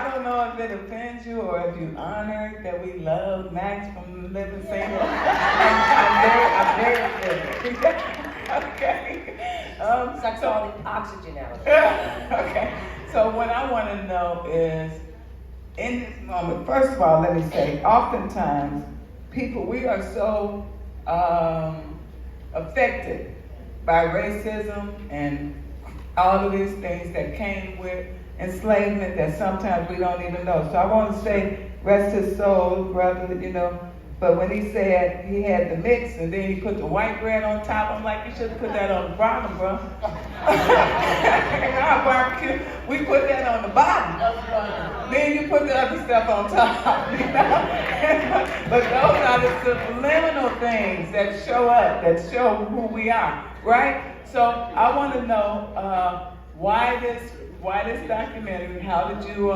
I don't know if it offends you or if you honor that we love Max from Living Single. I'm very okay. Sucks all the oxygen out. Okay. So what I want to know is, in this moment, first of all, let me say, oftentimes, we are so affected by racism and all of these things that came with enslavement that sometimes we don't even know. So I want to say, rest his soul, brother, but when he said he had the mix and then he put the white bread on top, I'm like, you should put that on the bottom, bro. In our barbecue, we put that on the bottom. Then you put the other stuff on top, But those are the subliminal things that show up, that show who we are, right? So I want to know why this documentary? How did you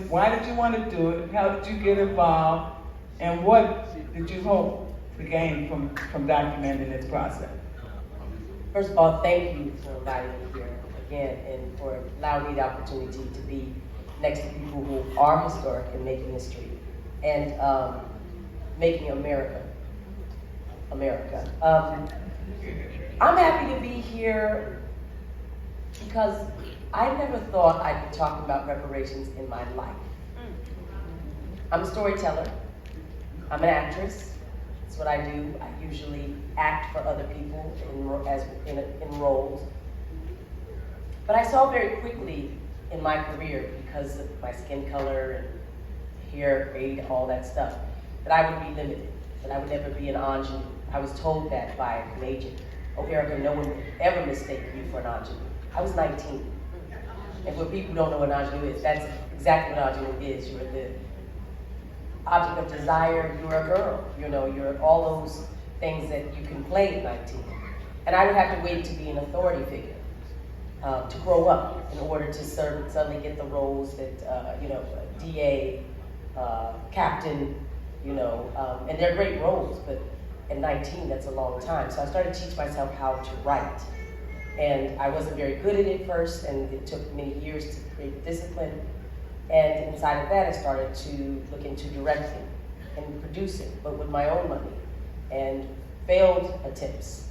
why did you want to do it? How did you get involved? And what did you hope to gain from documenting this process? First of all, thank you for inviting me here again and for allowing me the opportunity to be next to people who are historic and making history and making America. I'm happy to be here because I never thought I'd be talking about reparations in my life. I'm a storyteller. I'm an actress. That's what I do. I usually act for other people in roles. But I saw very quickly in my career, because of my skin color and hair, braid, all that stuff, that I would be limited, that I would never be an ingenue. I was told that by an agent. Oh, Erica, no one would ever mistake you for an ingenue. I was 19. And for people who don't know what an ingenue is, that's exactly what an ingenue is. You're the object of desire, you're a girl, you're all those things that you can play at 19. And I would have to wait to be an authority figure, to grow up in order to suddenly get the roles that, DA, captain, and they're great roles, but at 19, that's a long time. So I started to teach myself how to write. And I wasn't very good at it first, and it took many years to create discipline. And inside of that, I started to look into directing and producing, but with my own money, and failed attempts.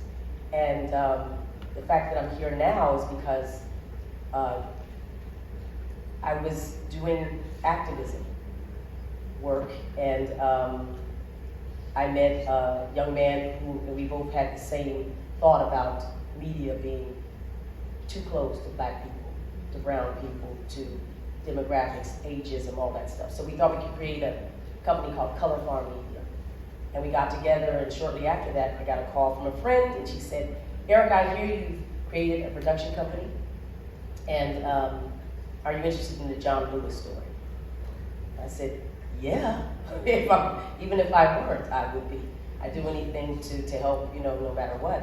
And the fact that I'm here now is because I was doing activism work, and I met a young man who we both had the same thought about media being too close to black people, to brown people, to demographics, ageism, all that stuff. So we thought we could create a company called Color Farm Media. And we got together, and shortly after that, I got a call from a friend, and she said, Eric, I hear you've created a production company, and are you interested in the John Lewis story? I said, yeah, even if I weren't, I would be. I'd do anything to help, no matter what.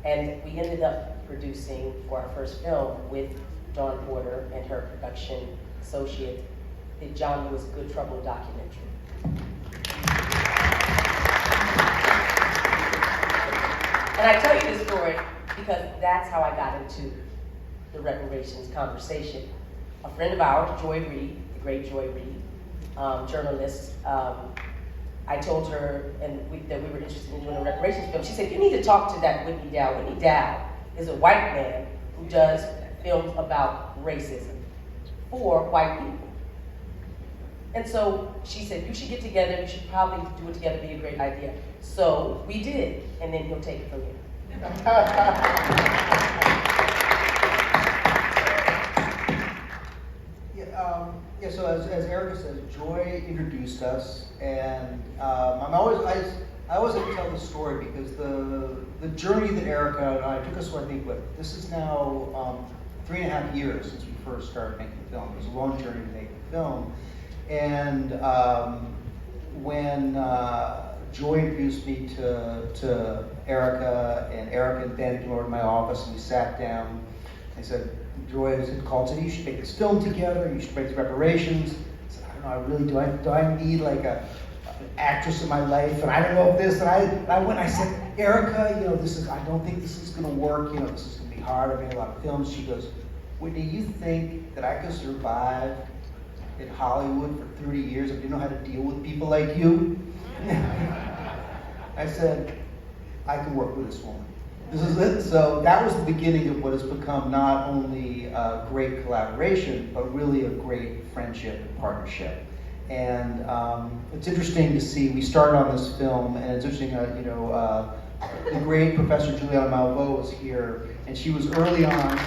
And we ended up producing for our first film with Dawn Porter and her production associate, the John Lewis Good Trouble documentary. And I tell you this story because that's how I got into the reparations conversation. A friend of ours, Joy Reid, the great Joy Reid, journalist, I told her that we were interested in doing a reparations film. She said, you need to talk to that Whitney Dow. Whitney Dow is a white man who does films about racism for white people. And so she said, you should get together, you should probably do it together, it'd be a great idea. So we did, and then he'll take it from here. So as Erica says, Joy introduced us, and I always like to tell the story because the journey that Erica and I took us, I think, this is now 3.5 years since we first started making the film. It was a long journey to make the film, and when Joy introduced me to Erica, and Erica and Ben came over to my office, and we sat down. I said, Joy had called and said, you should make this film together, you should make the reparations. I said, I don't know, do I need like an actress in my life? And I don't know if this, and I went and I said, Erica, I don't think this is gonna work, this is gonna be hard, I've made a lot of films. She goes, Whitney, you think that I could survive in Hollywood for 30 years. I didn't know how to deal with people like you. I said, I can work with this woman. This is it. So that was the beginning of what has become not only a great collaboration, but really a great friendship and partnership. And it's interesting to see, we started on this film, and it's interesting, the great Professor Juliana Malveaux was here, and she was early on.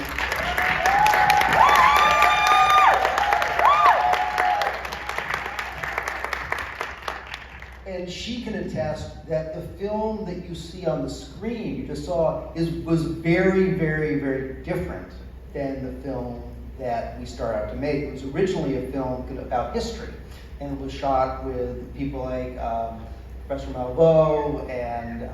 And she can attest that the film that you see on the screen, you just saw, was very, very, very different than the film that we started out to make. It was originally a film about history, and it was shot with people like Professor Malveaux and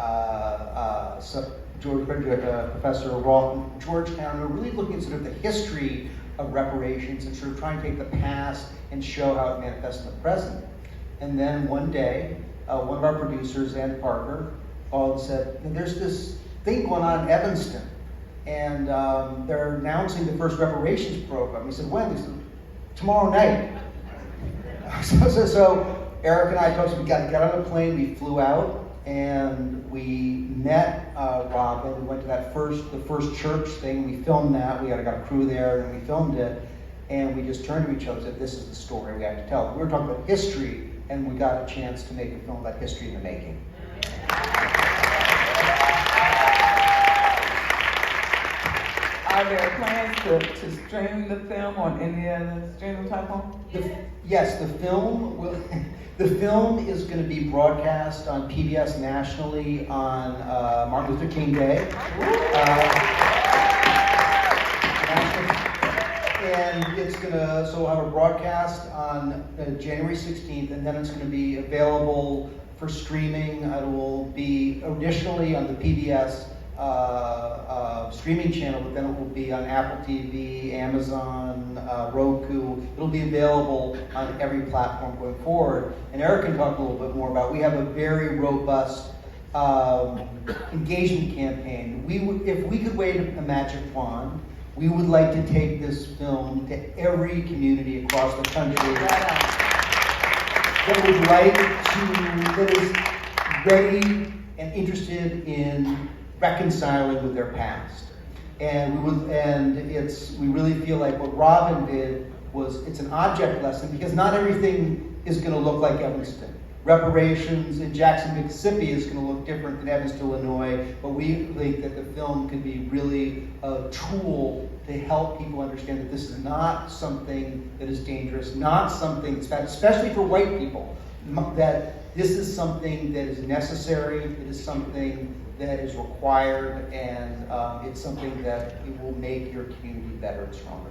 Professor Roth from Georgetown, who are really looking at sort of the history of reparations and sort of trying to take the past and show how it manifests in the present. And then one day, one of our producers and partner called and said, there's this thing going on in Evanston, and they're announcing the first reparations program. We said, when? He said, tomorrow night. So Eric and I talked, we got on a plane, we flew out, and we met Robin. We went to the first church thing. We filmed that. We got a crew there, and we filmed it. And we just turned to each other and said, this is the story we have to tell. We were talking about history, and we got a chance to make a film about history in the making. Are there plans to stream the film on any other streaming platform? Yes, the film will. The film is going to be broadcast on PBS nationally on Martin Luther King Day. And it's going to, so we'll have a broadcast on January 16th, and then it's going to be available for streaming. It will be initially on the PBS streaming channel, but then it will be on Apple TV, Amazon, Roku. It'll be available on every platform going forward. And Eric can talk a little bit more about, we have a very robust engagement campaign. If we could wave a magic wand, we would like to take this film to every community across the country that is ready and interested in reconciling with their past. And we really feel like what Robin did was, it's an object lesson, because not everything is going to look like Evanston. Reparations in Jackson, Mississippi is going to look different than Evanston, Illinois, but we think that the film could be really a tool to help people understand that this is not something that is dangerous, not something that's bad, especially for white people, that this is something that is necessary, it is something that is required, and it's something that it will make your community better and stronger.